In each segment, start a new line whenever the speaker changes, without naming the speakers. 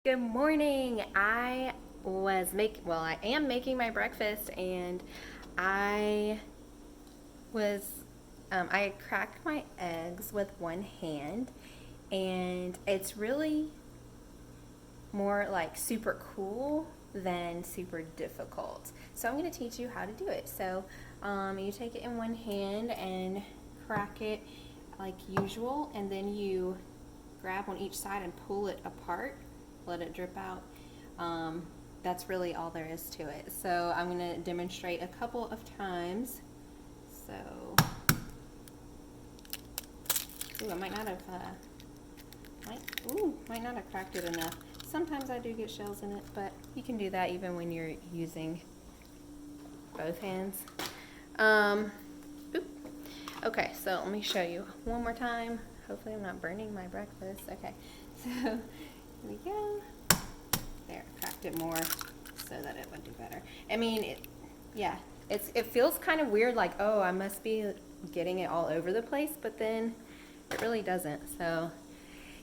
Good morning. I am making my breakfast, and I was I cracked my eggs with one hand, and it's really more like super cool than super difficult. So I'm going to teach you how to do it. So you take it in one hand and crack it like usual, and then you grab on each side and pull it apart, let it drip out. That's really all there is to it. So I'm going to demonstrate a couple of times. So, I might not have, might not have cracked it enough. Sometimes I do get shells in it, but you can do that even when you're using both hands. Okay, so let me show you one more time. Hopefully I'm not burning my breakfast. Okay, so here we go. There, cracked it more so that it would do better. I mean, it feels kind of weird, like, oh, I must be getting it all over the place, but then it really doesn't. So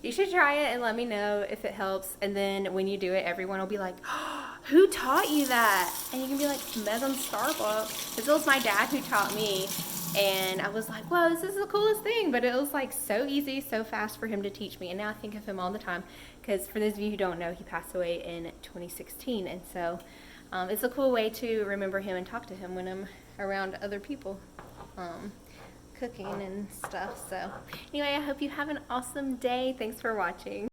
you should try it and let me know if it helps. And then when you do it, everyone will be like, oh, who taught you that? And you can be like, Megan Starbuck. This was my dad who taught me. And I was like, whoa, this is the coolest thing. But it was like so easy, so fast for him to teach me. And now I think of him all the time. Because for those of you who don't know, he passed away in 2016. And so it's a cool way to remember him and talk to him when I'm around other people. Cooking and stuff. So anyway, I hope you have an awesome day. Thanks for watching.